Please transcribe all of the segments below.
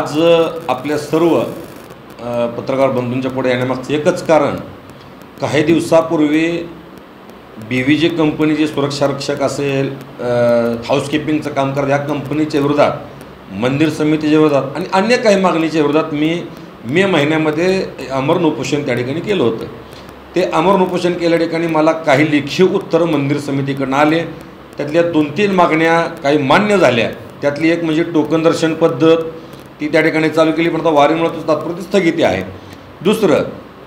आज आपल्या सर्व पत्रकार बंधूंच्या पुढे येण्यामागचं एकच कारण, काही दिवसापूर्वी BVG कंपनी जे सुरक्षा रक्षक असेल, हाऊसकीपिंगचं काम करत, या कंपनीच्या विरोधात, मंदिर समितीच्या विरोधात आणि अन्य काही मागणीच्या विरोधात मी मे महिन्यामध्ये आमरण उपोषण त्या ठिकाणी केलं होतं. ते आमरण उपोषण केल्या ठिकाणी मला काही लेखी उत्तरं मंदिर समितीकडून आले. त्यातल्या 2-3 मागण्या काही मान्य झाल्या. त्यातली एक म्हणजे टोकन दर्शन पद्धत, ती त्या ठिकाणी चालू केली, पण आता वारीमुळे तात्पुरती स्थगिती आहे. दुसरं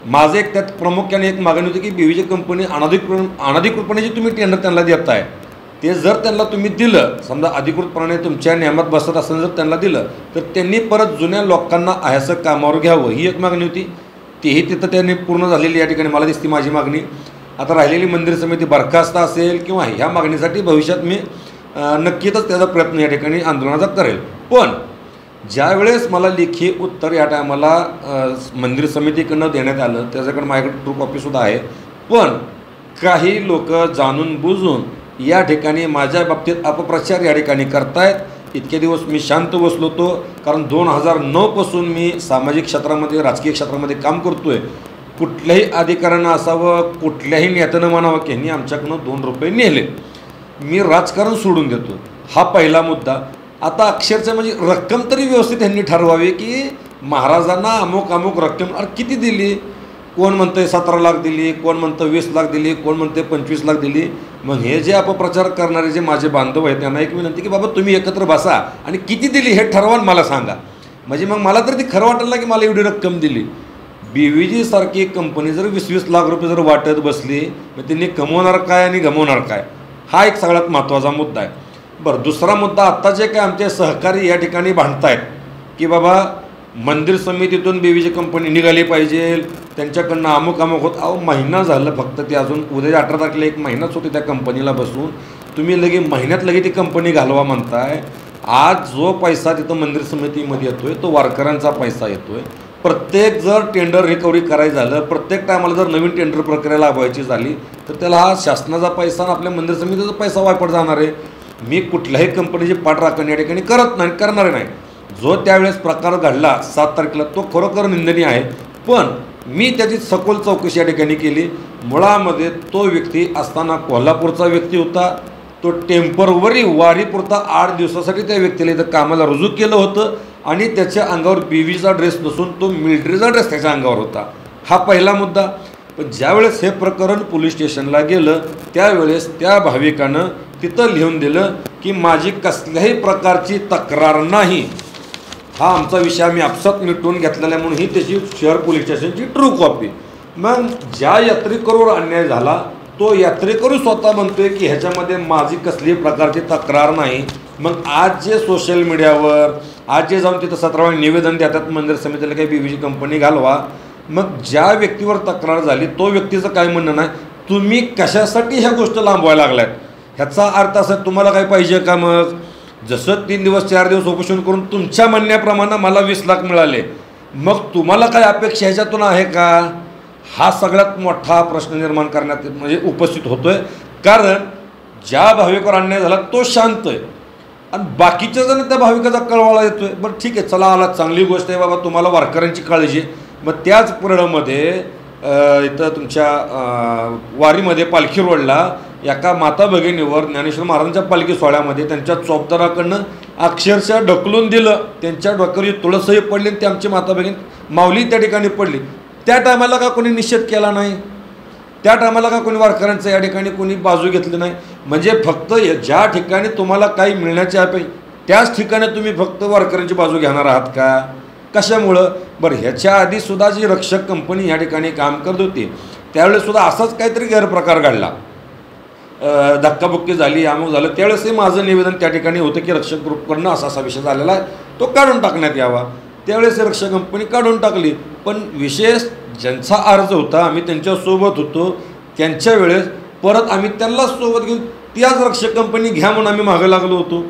माझं एक त्यात प्रामुख्याने एक मागणी होती की BVG कंपनी अनधिकृतपणे जे तुम्ही टेंडर त्यांना देताय, ते जर त्यांना तुम्ही दिलं, समजा अधिकृतपणे तुमच्या नियमात बसत असताना जर त्यांना दिलं, तर त्यांनी परत जुन्या लोकांना असं कामावर घ्यावं, ही एक मागणी होती. तीही तिथं त्यांनी पूर्ण झालेली या ठिकाणी मला दिसती माझी मागणी. आता राहिलेली मंदिर समिती बरखास्त असेल किंवा ह्या मागणीसाठी भविष्यात मी नक्कीच त्याचा प्रयत्न या ठिकाणी आंदोलनाचा करेल. पण ज्यावेळेस मला लेखी उत्तर या टायमाला मंदिर समितीकडनं देण्यात आलं, त्याच्याकडं माझ्याकडे ट्रू कॉपीसुद्धा आहे, पण काही लोक जाणून बुजून या ठिकाणी माझ्या बाबतीत अपप्रचार या ठिकाणी करतायत. इतके दिवस मी शांत बसलो होतो, कारण 2009 पासून मी सामाजिक क्षेत्रामध्ये, राजकीय क्षेत्रामध्ये काम करतो आहे. कुठल्याही अधिकाऱ्यानं असावं, कुठल्याही नेत्यानं म्हणावं की ह्यांनी आमच्याकडून 2 रुपये नेले, मी राजकारण सोडून देतो. हा पहिला मुद्दा. आता अक्षरशः म्हणजे रक्कम तरी व्यवस्थित ह्यांनी ठरवावी की महाराजांना अमुक रक्कम किती दिली. कोण म्हणतं 17 लाख दिली, कोण म्हणतं 20 लाख दिली, कोण म्हणते 25 लाख दिली. मग हे जे अपप्रचार करणारे जे माझे बांधव आहेत, त्यांना एक विनंती की बाबा तुम्ही एकत्र बसा आणि किती दिली हे ठरवा मला सांगा. म्हणजे मग मला तर ती खरं वाटेल ना की मला एवढी रक्कम दिली. BVG सारखी एक कंपनी जर 20-20 लाख रुपये जर वाटत बसली, मग त्यांनी कमवणार काय आणि गमवणार काय, हा एक सगळ्यात महत्त्वाचा मुद्दा आहे. बरं, दुसरा मुद्दा, आत्ता जे काय आमचे सहकारी या ठिकाणी भांडतायत की बाबा मंदिर समितीतून BVG कंपनी निघाली पाहिजे, त्यांच्याकडनं अमुक होत. अहो, महिना झालं फक्त, ते अजून उद्या 18 तारखेला 1 महिनाच होते त्या कंपनीला बसून. तुम्ही महिन्यात ती कंपनी घालवा म्हणताय. आज जो पैसा तिथं मंदिर समितीमध्ये येतोय तो वारकऱ्यांचा पैसा येतोय. प्रत्येक जर टेंडर रिकव्हरी करायचं झालं, प्रत्येक टायमाला जर नवीन टेंडर प्रक्रिया लावायची झाली, तर त्याला हा शासनाचा पैसा आणि आपल्या मंदिर समितीचा पैसा वापर जाणार आहे. मी कुठल्याही कंपनीची पाठराखण या ठिकाणी करणार नाही. जो त्यावेळेस प्रकार घडला 7 तारखेला, तो खरोखर निंदनीय आहे. पण मी त्याची सखोल चौकशी या ठिकाणी केली. मुळामध्ये तो व्यक्ती असताना कोल्हापूरचा व्यक्ती होता. तो टेम्परवरी वारीपुरता 8 दिवसासाठी त्या व्यक्तीला इथं कामाला रुजू केलं होतं आणि त्याच्या अंगावर BVGचा ड्रेस नसून तो मिलिटरीचा ड्रेस त्याच्या अंगावर होता. हा पहिला मुद्दा. पण ज्यावेळेस हे प्रकरण पोलीस स्टेशनला गेलं, त्यावेळेस त्या भाविकानं तिथं लिहून दिलं की माझी कसल्याही प्रकारची तक्रार नाही. हा आमचा विषय आम्ही आपसात मिटवून घेतलेला, म्हणून ही त्याची शहर पोलीस स्टेशनची ट्रू कॉपी. मग ज्या यात्रेकरूवर अन्याय झाला, तो यात्रेकरू स्वतः म्हणतोय की ह्याच्यामध्ये माझी कसलीही प्रकारची तक्रार नाही. मग आज जे सोशल मीडियावर, आज जे जाऊन तिथं 17 वेळा निवेदन देतात मंदिर समितीला काही BVG कंपनी घालवा, मग ज्या व्यक्तीवर तक्रार झाली तो व्यक्तीचं काय म्हणणं नाही, तुम्ही कशासाठी ह्या गोष्ट लांबवायला लागल्यात. ह्याचा अर्थ असा, तुम्हाला काय पाहिजे का? मग जसं 3 दिवस 4 दिवस उपोषण करून तुमच्या म्हणण्याप्रमाणे मला 20 लाख मिळाले, मग तुम्हाला काय अपेक्षा ह्याच्यातून आहे का? हा सगळ्यात मोठा प्रश्न निर्माण करण्यात म्हणजे उपस्थित होतोय. कारण ज्या भाविकावर अन्याय झाला तो शांत आहे आणि बाकीच्या जण त्या भाविकाचा कळवाला येतोय. बरं ठीक आहे, चला आला, चांगली गोष्ट आहे बाबा, तुम्हाला वारकऱ्यांची काळजी. मग त्याच परळमध्ये इथं तुमच्या वारीमध्ये पालखी रोडला एका माता भगिनीवर ज्ञानेश्वर महाराजांच्या पालखी सोहळ्यामध्ये त्यांच्या चौकदाराकडनं अक्षरशः ढकलून दिलं. त्यांच्या डोक्यावर तुळसही पडली आणि ती आमची माता भगिनी माऊली त्या ठिकाणी पडली. त्या टायमाला का कोणी निषेध केला नाही? त्या टायमाला का कोणी वारकऱ्यांचं या ठिकाणी कोणी बाजू घेतली नाही? म्हणजे फक्त ज्या ठिकाणी तुम्हाला काही मिळण्याची अपेक्षा, त्याच ठिकाणी तुम्ही फक्त वारकऱ्यांची बाजू घेणार आहात का? कशामुळं? बरं, ह्याच्या आधीसुद्धा जी रक्षक कंपनी या ठिकाणी काम करत होती, त्यावेळेसुद्धा असाच काहीतरी गैरप्रकार घडला, धक्काबुक्की झाली, अमुक झालं. त्यावेळेसही माझं निवेदन त्या ठिकाणी होतं की रक्षक ग्रुपकडनं असा विषय झालेला आहे, तो काढून टाकण्यात यावा. त्यावेळेस रक्षक कंपनी काढून टाकली. पण विशेष ज्यांचा अर्ज होता, आम्ही त्यांच्यासोबत होतो, त्यांच्या वेळेस परत आम्ही त्यांना सोबत घेऊन त्याच रक्षक कंपनी घ्या म्हणून आम्ही मागे लागलो होतो.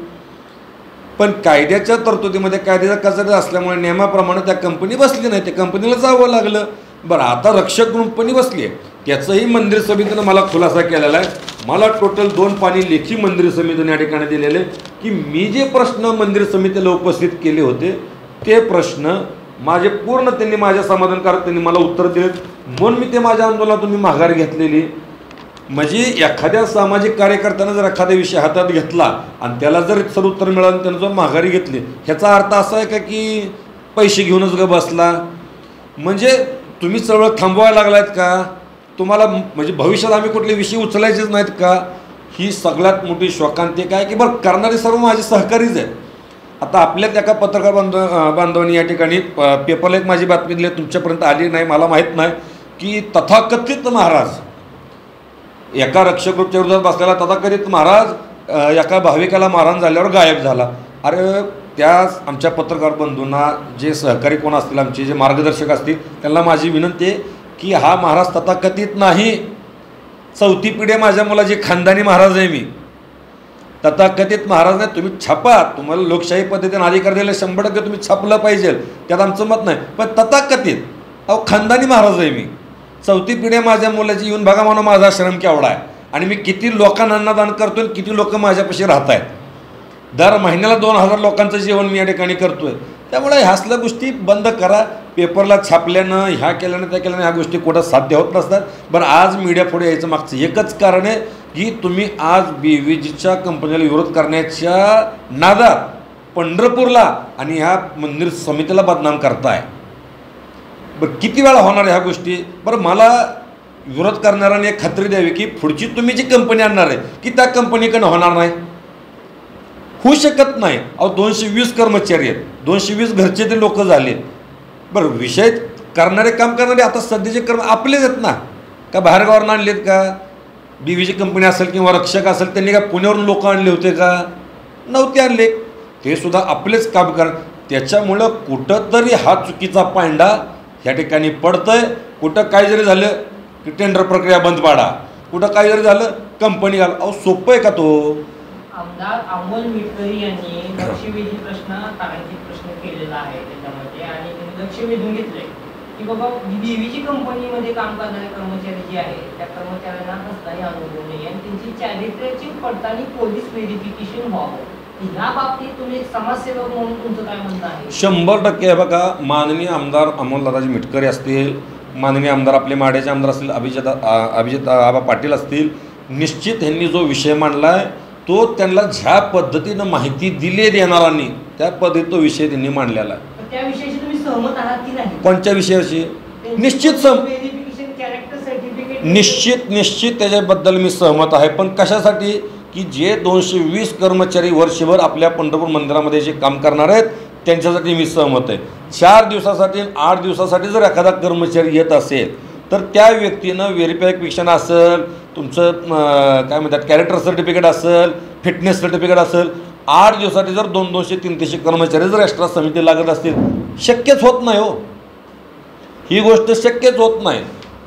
पण कायद्याच्या तरतुदीमध्ये कायद्याचा कचरा असल्यामुळे नियमाप्रमाणे त्या कंपनी बसली नाही, त्या कंपनीला जावं लागलं. बरं, आता रक्षक कंपनी बसली आहे, त्याचंही मंदिर समितीनं मला खुलासा केलेला आहे. मला टोटल 2 पानी लेखी मंदिर समितीने या ठिकाणी दिलेले की मी जे प्रश्न मंदिर समितीला उपस्थित केले होते ते प्रश्न माझे पूर्ण त्यांनी माझ्या समाधानकारक त्यांनी मला उत्तर दिले, म्हणून मी ते माझ्या आंदोलनातून मी माघार घेतलेली. म्हणजे एखाद्या सामाजिक कार्यकर्त्यानं जर एखादा विषय हातात घेतला आणि त्याला जर सर उत्तर मिळालं, त्यानं जर माघारी घेतली, ह्याचा अर्थ असा आहे का की पैसे घेऊनच ग बसला? म्हणजे तुम्ही चळवळ थांबवायला लागलायत का? तुम्हाला म्हणजे भविष्यात आम्ही कुठले विषय उचलायचेच नाहीत का? ही सगळ्यात मोठी शोकांतिका आहे की बरं करणारे सर्व माझे सहकारीच आहेत. आता आपल्यात एका पत्रकार बांधवांनी या ठिकाणी पेपरला एक माझी बातमी दिली, तुमच्यापर्यंत आली नाही मला माहीत नाही, की तथाकथित महाराज एका रक्षक ग्रुपच्या विरोधात बसलेला तथाकथित महाराज एका भाविकाला मारहाण झाल्यावर गायब झाला. अरे त्या आमच्या पत्रकार बंधूंना जे सहकारी कोण असतील, आमचे जे मार्गदर्शक असतील, त्यांना माझी विनंती आहे की हा महाराज तथाकथित नाही, चौथी पिढी माझ्या मुलाची खानदानी महाराज आहे मी. तथाकथित महाराज नाही. तुम्ही छापा, तुम्हाला लोकशाही पद्धतीने अधिकार दिले 100% तुम्ही छापलं पाहिजे, त्यात आमचं मत नाही, पण तथाकथित खानदानी महाराज आहे मी. चौथी पिढी माझ्या मुलाची येऊन बघा म्हणून माझा आश्रम केवढा आहे आणि मी किती लोकांना अन्नदान करतोय, किती लोक माझ्यापाशी राहत आहेत. दर महिन्याला 2000 लोकांचं जेवण मी या ठिकाणी करतोय. त्यामुळे ह्या असल्या गोष्टी बंद करा. पेपरला छापल्यानं, ह्या केल्यानं, त्या केल्यानं ह्या गोष्टी कुठं साध्य होत नसतात. बरं, आज मीडिया पुढे यायचं मागचं एकच कारण आहे की तुम्ही आज BVGच्या कंपनीला विरोध करण्याच्या नादात पंढरपूरला आणि ह्या मंदिर समितीला बदनाम करताय. बरं, किती वेळा होणार ह्या गोष्टी? बरं, मला विरोध करणाऱ्यांनी एक खात्री द्यावी की पुढची तुम्ही जी कंपनी आणणार आहे की त्या कंपनीकडनं होणार नाही, होऊ शकत नाही. 220 कर्मचारी आहेत, 220 घरचे ते लोक झाले. बरं, विषय करणारे, काम करणारे आता सध्याचे आपलेच आहेत ना, का बाहेरगावावरून आणलेत का? BVG कंपनी असेल किंवा रक्षक असेल, त्यांनी का पुण्यावरून लोक आणले होते का? नव्हते आणले. ते सुद्धा आपलेच काम कर. त्याच्यामुळं कुठंतरी हा चुकीचा पांडा ह्या ठिकाणी पडतंय. कुठं काय जरी झालं की टेंडर प्रक्रिया बंद पाडा, कुठं काय जरी झालं कंपनी घाल. सोपं आहे का तो? आमदार अमोल मिटकरी यांनी लक्षवेधी प्रश्न तारांकित प्रश्न केलेला आहे त्याच्यामध्ये, आणि त्यांनी लक्ष वेधून घेतलंय की बाबा BVG कंपनीमध्ये काम करणारे कर्मचारी जे आहेत त्या कर्मचाऱ्यांना कसलाही अनुभव नाही आणि त्यांची चारित्र्याची पडताळणी पोलीस व्हेरिफिकेशन व्हावं. ह्या बाबतीत तुम्ही समाजसेवक म्हणून तुमचं काय म्हणणं आहे? 100% आहे बघा. माननीय आमदार अमोलदादाजी मिटकरी असतील, माननीय आमदार आपले माड्याचे आमदार असतील, अभिजित आबा पाटील असतील, निश्चित यांनी जो विषय मांडला आहे तो त्यांना ज्या पद्धतीनं माहिती दिली देणाऱ्यांनी त्या पद्धतीत तो विषय त्यांनी मांडलेला आहे. त्या विषयाशी तुम्ही सहमत आहात की नाही? कोणत्या विषयाशी? निश्चित त्याच्याबद्दल मी सहमत आहे. पण कशासाठी? की जे 220 कर्मचारी वर्षभर आपल्या पंढरपूर मंदिरामध्ये जे काम करणार आहेत त्यांच्यासाठी मी सहमत आहे. 4 दिवसासाठी 8 दिवसासाठी जर एखादा कर्मचारी येत असेल तर त्या व्यक्तीनं व्हेरिफिकेशन असेल, तुमचं काय म्हणतात कॅरेक्टर सर्टिफिकेट असेल, फिटनेस सर्टिफिकेट असेल, 8 दिवसासाठी जर 200-300 कर्मचारी जर एक्स्ट्रा समिती लागत असतील, शक्यच होत नाही हो. ही गोष्ट शक्यच होत नाही.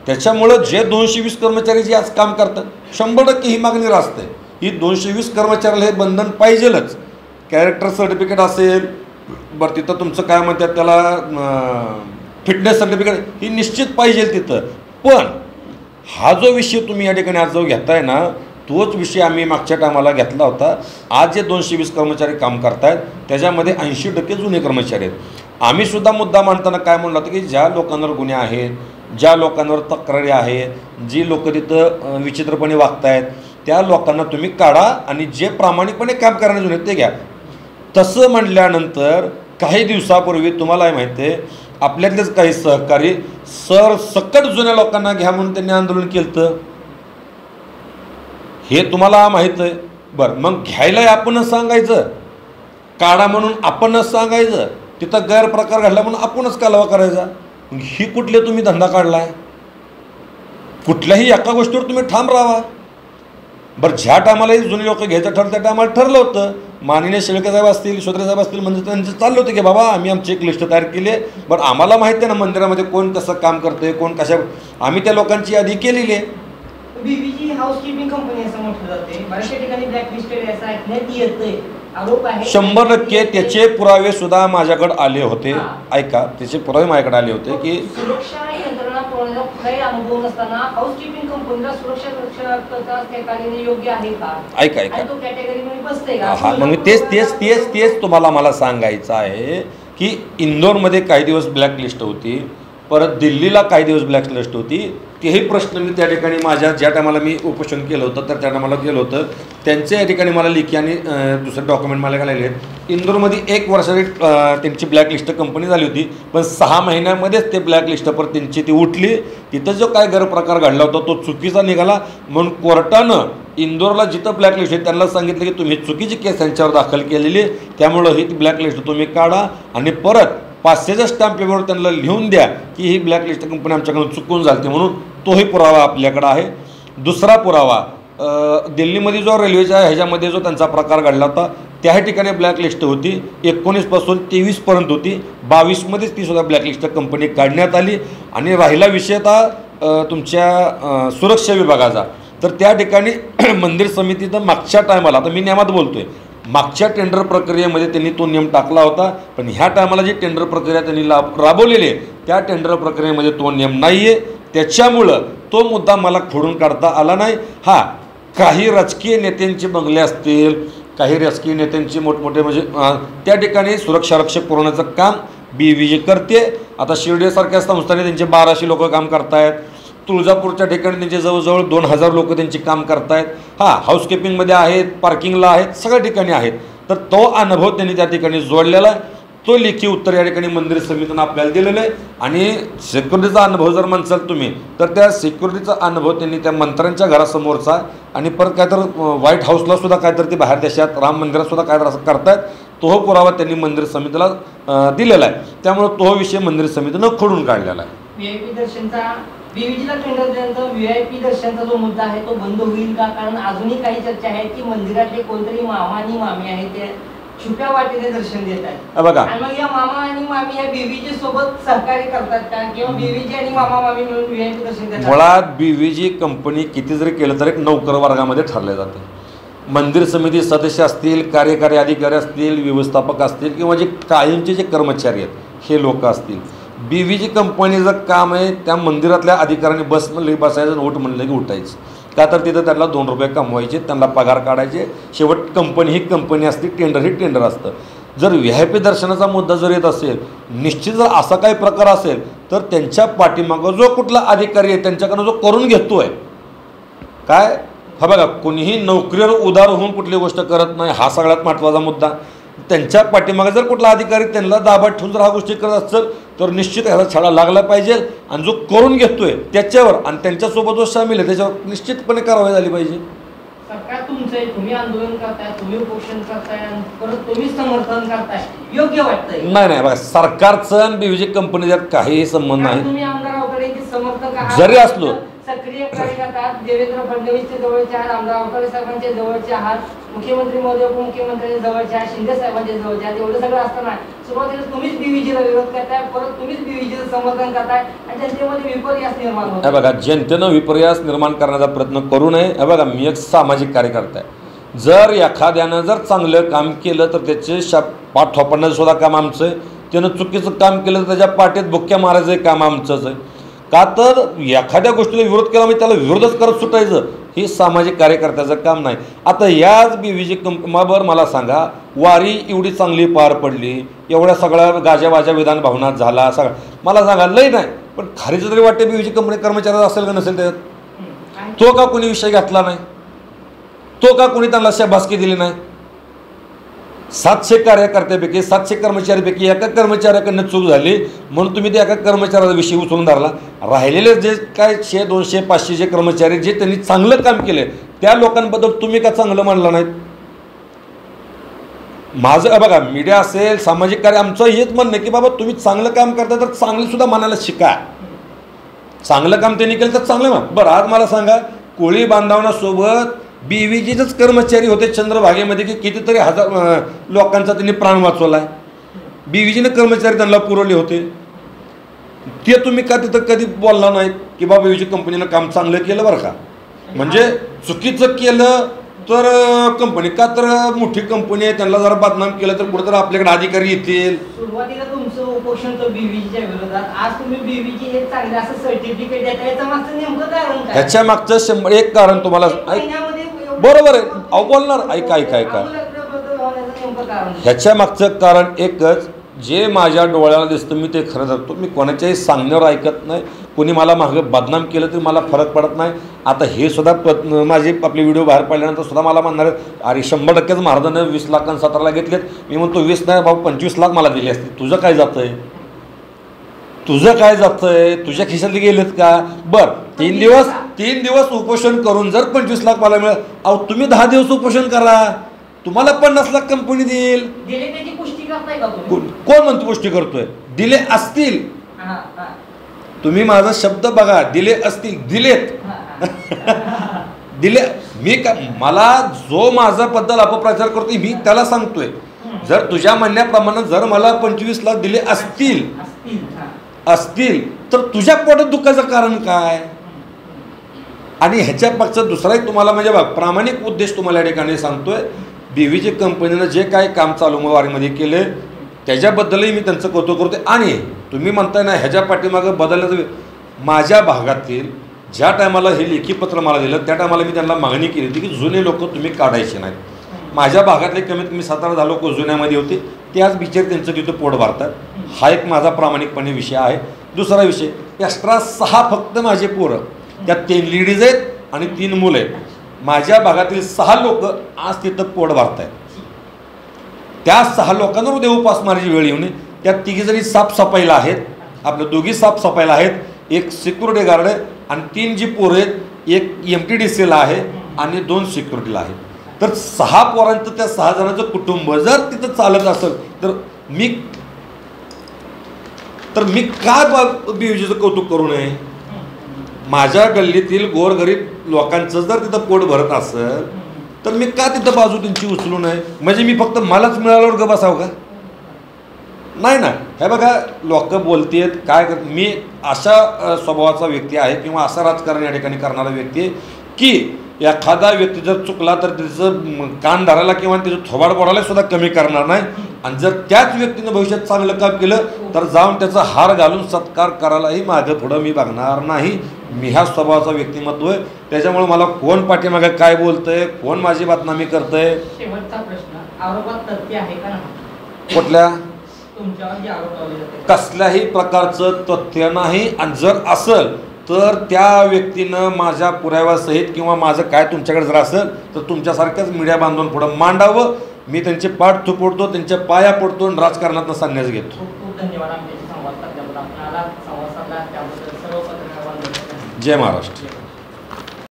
त्याच्यामुळं जे 220 कर्मचारी जे आज काम करतात 100% ही मागणी राहते. ही 220 कर्मचाऱ्याला हे बंधन पाहिजेलच. कॅरेक्टर सर्टिफिकेट असेल, बरं तिथं तुमचं काय म्हणतात त्याला फिटनेस सर्टिफिकेट ही निश्चित पाहिजे तिथं. पण हा जो विषय तुम्ही या ठिकाणी आज जो घेताय ना, तोच विषय आम्ही मागच्या टायमाला घेतला होता. आज जे 220 कर्मचारी काम करतायत त्याच्यामध्ये 80% जुने कर्मचारी आहेत. आम्ही सुद्धा मुद्दा मांडताना काय म्हणलं होतं की ज्या लोकांवर गुन्हे आहेत, ज्या लोकांवर तक्रारी आहेत, जी लोक तिथं विचित्रपणे वागतायत त्या लोकांना तुम्ही काढा आणि जे प्रामाणिकपणे काम करणारे जुने ते घ्या. तसं म्हटल्यानंतर काही दिवसापूर्वी तुम्हालाही माहिती आहे आपल्यातलेच काही सहकारी सरसकट जुन्या लोकांना घ्या म्हणून त्यांनी आंदोलन केलं. हे तुम्हाला माहीत आहे. बरं, मग घ्यायला आपणच सांगायचं, काढा म्हणून आपणच सांगायचं, तिथं गैरप्रकार घडला म्हणून आपणच कालवा करायचा. ही कुठले तुम्ही धंदा काढलाय? कुठल्याही एका गोष्टीवर तुम्ही ठाम राहा. बरं, ज्या टायमालाही जुने लोक घ्यायचं ठरलं त्या टायमाला ठरलं होतं. माननीय शेळके साहेब असतील, श्रोत्रे साहेब असतील, म्हणजे त्यांचं चाललं होतं की बाबा आम्ही आमची एक लिस्ट तयार केली आहे. बरं, आम्हाला माहिती आहे ना मंदिरामध्ये कोण कसं काम करते, कोण कशा, आम्ही त्या लोकांची यादी केलेली आहे. BVG हाऊसकीपिंग कंपनी असं म्हटलं जाते, बऱ्याचशा ठिकाणी ब्लॅकलिस्टेड असं ऐकण्यात येतंय, आरोप आहे. 100% त्याचे पुरावे सुद्धा माझ्याकडे आले होते. ऐका, त्याचे पुरावे माझ्याकडे आले होते की सुरक्षा यंत्रणा कोणाला कुठलाही अनुभव नसताना हाऊसकीपिंग कंपनीला सुरक्षा रक्षकाचा त्या कार्याने योग्य आहे का? ऐका तो कॅटेगरीमध्ये बसते का? हा, मग तेच तुम्हाला मला सांगायचं आहे की इंदोरमध्ये काही दिवस ब्लॅकलिस्ट होती, परत दिल्लीला काही दिवस ब्लॅकलिस्ट होती. तेही प्रश्न मी त्या ठिकाणी माझ्या ज्या टायमाला मी उपोषण केलं होतं तर त्या टायमाला केलं होतं. त्यांचे या ठिकाणी मला लेखी आणि दुसरे डॉक्युमेंट मला घालायले आहेत. इंदोरमध्ये 1 वर्षाची त्यांची ब्लॅकलिस्ट कंपनी झाली होती, पण 6 महिन्यामध्येच ते ब्लॅकलिस्ट पर त्यांची ती उठली. तिथं जो काय गैरप्रकार घडला होता तो चुकीचा निघाला, म्हणून कोर्टानं इंदोरला जिथं ब्लॅकलिस्ट आहे त्यांना सांगितलं की तुम्ही चुकीची केस त्यांच्यावर दाखल केलेली आहे, त्यामुळं ही ब्लॅकलिस्ट तुम्ही काढा आणि परत 500च्या स्टॅम्प पेपरवर त्यांना लिहून द्या की ही ब्लॅकलिस्ट कंपनी आमच्याकडून चुकून झाली, म्हणून तोही पुरावा आपल्याकडं आहे. दुसरा पुरावा, दिल्लीमध्ये जो रेल्वेच्या ह्याच्यामध्ये जो त्यांचा प्रकार घडला होता त्या ठिकाणी ब्लॅकलिस्ट होती. 19 पासून 23पर्यंत होती. 22मध्येच ती सुद्धा ब्लॅकलिस्ट कंपनी काढण्यात आली. आणि राहिला विषय आता तुमच्या सुरक्षा विभागाचा, तर त्या ठिकाणी मंदिर समितीचं मागच्या टायमाला, आता मी नियमात बोलतोय, मागच्या टेंडर प्रक्रियेमध्ये त्यांनी तो नियम टाकला होता, पण ह्या टायमाला जी टेंडर प्रक्रिया त्यांनी राबवलेली आहे त्या टेंडर प्रक्रियेमध्ये तो नियम नाही आहे. त्याच्यामुळं तो मुद्दा मला खोडून काढता आला नाही. हां, काही राजकीय नेत्यांचे बंगले असतील, काही राजकीय नेत्यांचे मोठमोठे म्हणजे त्या ठिकाणी सुरक्षा रक्षक पुरवण्याचं काम BVG करते. आता शिर्डीसारख्या संस्थांनी त्यांचे 1200 लोक काम करतायत. तुळजापूरच्या ठिकाणी त्यांचे जवळजवळ 2000 लोक त्यांची काम करतायत. हां, हाऊसकीपिंगमध्ये आहेत, पार्किंगला आहेत, सगळ्या ठिकाणी आहेत. तर तो अनुभव त्यांनी त्या ठिकाणी जोडलेला आहे. तो लेखी उत्तर या ठिकाणी मंदिर समितीनं आपल्याला दिलेलं आहे. आणि सिक्युरिटीचा अनुभव जर म्हणसाल तुम्ही, तर त्या सिक्युरिटीचा अनुभव त्यांनी त्या मंत्र्यांच्या घरासमोरचा आणि परत काय तर व्हाईट हाऊसला सुद्धा काहीतरी ते बाहेर देशात राम मंदिरात सुद्धा काय तर असं करतायत, तो पुरावा त्यांनी मंदिर समितीला दिलेला आहे. त्यामुळे तो विषय मंदिर समितीनं खोडून काढलेला आहे. VIP दर्शनचा BVGला टेंडर दिल्यानंतर VIP दर्शनचा जो मुद्दा आहे तो बंद होईल का? कारण अजूनही काही चर्चा आहे की मंदिरातले कोणतरी मामा आणि मामी आहेत ते छुप्या वाटेने दर्शन देत आहेत. बघा, आणि मग या मामा आणि मामी ह्या BVG सोबत सहकार्य करतात का, किंवा BVG आणि मामा मामी मिळून VIP दर्शन देतात? मुळात BVG कंपनी किती जरी केलं तर एक नोकर वर्गामध्ये ठरले जाते. मंदिर समिती सदस्य असतील, कार्यकारी अधिकारी असतील, व्यवस्थापक असतील, किंवा जे कायमचे जे कर्मचारी आहेत हे लोक असतील. BVG कंपनीचं काम आहे त्या मंदिरातल्या अधिकाऱ्यांनी बस म्हणलं की बसायचं, उठ म्हणलं की उठायचं. का तर तिथं त्यांना 2 रुपये कमवायचे, त्यांना पगार काढायचे. शेवट कंपनी ही कंपनी असते, टेंडर ही टेंडर असतं. जर VIP दर्शनाचा मुद्दा जर येत असेल, निश्चित जर असा काही प्रकार असेल तर त्यांच्या पाठीमागं जो कुठला अधिकारी आहे त्यांच्याकडनं जो करून घेतो आहे काय, हा बघा, कोणीही नोकरीवर उदार होऊन कुठली गोष्ट करत नाही, हा सगळ्यात महत्त्वाचा मुद्दा. त्यांच्या पाठीमागे जर कुठला अधिकारी त्यांना दाबात ठेवून जर हा गोष्टी करत असेल तर निश्चित ह्याचा छडा लागला पाहिजे. आणि जो करून घेतोय त्याच्यावर आणि त्यांच्यासोबत जो सामील आहे त्याच्यावर निश्चितपणे कारवाई झाली पाहिजे. सरकार तुमचं आहे, तुम्ही आंदोलन करताय, तुम्ही उपोषण करताय आणि परत तुम्ही समर्थन करताय, योग्य वाटतंय? नाही, बघा, सरकारचं आणि BVG कंपनीच्यात काहीही संबंध नाही. तुम्ही आमदार अवतडेंचे समर्थक आहात, जरी असलो, सक्रिय कार्यकर्ता आहात, देवेंद्र फडणवीसचे जवळचे आहात, आमदार अवतडे साहेबांचे जवळचे आहात, मुख्यमंत्री महोदय उपमुख्यमंत्र्यांच्या जवळचे आहात, शिंदे साहेबांच्या जवळचे आहात. एवढं सगळं असताना सुरुवातीला तुम्हीच BVGला विरोध करताय, परत तुम्हीच BVGचं समर्थन करताय आणि जनतेमध्ये विपर्यास निर्माण होतो. बघा, जनतेनं विपर्यास निर्माण करण्याचा प्रयत्न करू नये. बघा, मी एक सामाजिक कार्यकर्ता आहे. जर एखाद्यानं जर चांगलं काम केलं तर त्याचे पाठ थोपडण्याचं सुद्धा काम आमचं आहे. त्यानं चुकीचं काम केलं तर त्याच्या पाठीत बुक्क्या मारायचं हे काम आमचंच आहे. का तर एखाद्या गोष्टीला विरोध केला म्हणजे त्याला विरोधच करत सुटायचं हे सामाजिक कार्यकर्त्याचं काम नाही. आता याच BVG कंपनीवर मला सांगा, वारी एवढी चांगली पार पडली, एवढ्या सगळ्या गाजावाजा विधान भावनात झाला, सगळं मला सांगा, लई नाही पण खारीचं तरी वाटते BVG कंपनी कर्मचारी असेल का नसेल त्यात? तो का कोणी विषय घेतला नाही? तो का कोणी त्यांना शाबासकी दिली नाही? 700 कार्यकर्त्यापैकी 700 कर्मचाऱ्यापैकी एका कर्मचाऱ्याकडनं चूक झाली म्हणून तुम्ही त्या एका कर्मचाऱ्याचा विषय उचलून धरला. राहिलेले जे काय 100, 200, 500 जे कर्मचारी जे त्यांनी चांगलं काम केले त्या लोकांबद्दल तुम्ही का चांगलं मानलं नाहीत? माझं बघा, मीडिया असेल, सामाजिक कार्य, आमचं हेच म्हणणं की बाबा तुम्ही चांगलं काम करता तर चांगलं सुद्धा म्हणायला शिका. चांगलं काम त्यांनी केलं तर चांगलं ना. बरं, आज मला सांगा, कोळी बांधवांसोबत BVGचेच कर्मचारी होते चंद्रभागेमध्ये की कितीतरी हजार लोकांचा त्यांनी प्राण वाचवला आहे. BVGने कर्मचारी त्यांना पुरवले होते. ते तुम्ही का तिथं कधी बोलला नाहीत की बाबा BVG कंपनीनं काम चांगलं केलं बरं का? म्हणजे चुकीचं केलं तर कंपनी का तर मोठी कंपनी आहे त्यांना जरा बदनाम केलं तर पुढे तर आपल्याकडे अधिकारी येतील. सुरुवातीला तुमचं उपोषण तर BVGच्या विरोधात, आज तुम्ही BVG हे चांगलं असं सर्टिफिकेट देता, याचं मागचं नेमकं कारण काय? ह्याच्या मागचं 101 कारण तुम्हाला बरोबर आहे. अहो बोलणार, ऐका. ह्याच्या मागचं कारण एकच, जे माझ्या डोळ्याला दिसतं मी ते खरं धरतो. मी कोणाच्याही सांगण्यावर ऐकत नाही. कोणी मला मागं बदनाम केलं तरी मला फरक पडत नाही. आता हे सुद्धा माझे आपले व्हिडिओ बाहेर पडल्यानंतर सुद्धा मला म्हणणार आहेत अरे 100%च महाराजांना 20 लाख आणि 17 लाख घेतलेत. मी म्हणतो 20 नाही भाऊ 25 लाख मला दिले असते. तुझं काय जातं आहे? तुझं काय जातं आहे? तुझ्या खिशातले गेलेत का? बरं 3 दिवस उपोषण करून जर 25 लाख मला मिळेल, अहो तुम्ही 10 दिवस उपोषण करा, तुम्हाला 50 लाख कंपनी देईल. दिले त्याची पुष्टी करताय का तुम्ही? कोण म्हणतो पुष्टी करतोय? दिले असतील. तुम्ही माझा शब्द बघा, दिले असतील, दिलेत. दिले. मी का मला जो माझ्याबद्दल अपप्रचार करतोय मी त्याला सांगतोय, जर तुझ्या म्हणण्याप्रमाणे जर मला 25 लाख दिले असतील तर तुझ्या पोटात दुःखाचं कारण काय? आणि ह्याच्या मागचं दुसराही तुम्हाला म्हणजे बघ प्रामाणिक उद्देश तुम्हाला या ठिकाणी सांगतोय. बीव्हीजी कंपनीनं जे काय काम चालू वारीमध्ये केले त्याच्याबद्दलही मी त्यांचं कौतुक करतोय. आणि तुम्ही म्हणताय ना ह्याच्या पाठीमागं बदलण्याचं, माझ्या भागातील ज्या टायमाला हे लेखी पत्र मला दिलं त्या टायमाला मी त्यांना मागणी केली होती की जुने लोक तुम्ही काढायचे नाहीत. माझ्या भागातले कमीत कमी 7-8 लोक जुन्यामध्ये होते, ते आज बिचारे त्यांचं तिथं पोट भरतात. हा एक माझा प्रामाणिकपणे विषय आहे. दुसरा विषय, एक्स्ट्रा 6 फक्त माझे पोरं, त्यात 3 लेडीज आहेत आणि 3 मुलं आहेत. माझ्या भागातील 6 लोक आज तिथं पोट भरत आहेत. त्या 6 लोकांवर उद्या उपासमारीची वेळ येऊ नये. त्यात 3 जणी साफसफाईला आहेत, आपल्या 2 साफसफाईला आहेत, 1 सिक्युरिटी गार्ड आहे आणि 3 जी पोरं आहेत, 1 MTDCला आहे आणि 2 सिक्युरिटीला आहेत. तर 6 पोरांचं त्या 6 जणांचं कुटुंब जर तिथं चालत असेल तर मी काय बीव्हीजीचं कौतुक करू नये? माझ्या गल्लीतील गोरगरीब लोकांचं जर तिथं पोट भरत असेल तर मी का तिथं बाजू त्यांची उचलू नये? म्हणजे मी फक्त मलाच मिळाल्यावर ग बसावं का? नाही ना. हे बघा लोक बोलतेत काय मी अशा स्वभावाचा व्यक्ती आहे किंवा असा राजकारण या ठिकाणी करणारा व्यक्ती आहे की एखादा व्यक्ती जर चुकला तर त्याचं कान धरायला किंवा त्याचं थोबाड बोलायला सुद्धा कमी करणार नाही. आणि जर त्याच व्यक्तीनं भविष्यात चांगलं काम केलं तर जाऊन त्याचा हार घालून सत्कार करायलाही मागं पुढं मी बघणार नाही. मी ह्या स्वभावाचा व्यक्तिमत्व आहे. त्याच्यामुळे मला कोण पाठीमागं काय बोलतंय, कोण माझी बदनामी करतंय. शेवटचा प्रश्न, आरोपात तथ्य आहे का नाही? कुठल्या? तुमच्यावर जे आरोप लावले जाते कसल्याही प्रकारचं तथ्य नाही. आणि जर असेल तर त्या व्यक्तीनं माझ्या पुराव्यासहित किंवा माझं काय तुमच्याकडे जर असेल तर तुमच्यासारख्याच मीडिया बांधून पुढं मांडावं. मी त्यांचे पाठ थोपडतो, त्यांच्या पाया पडतो आणि राजकारणातनं संन्यास घेतो. खूप खूप धन्यवाद आमच्याशी संवाद साधल्याबद्दल. आपल्याला संवाद साधला त्याबद्दल सर्व पत्रकार बांधवांना जय महाराष्ट्र.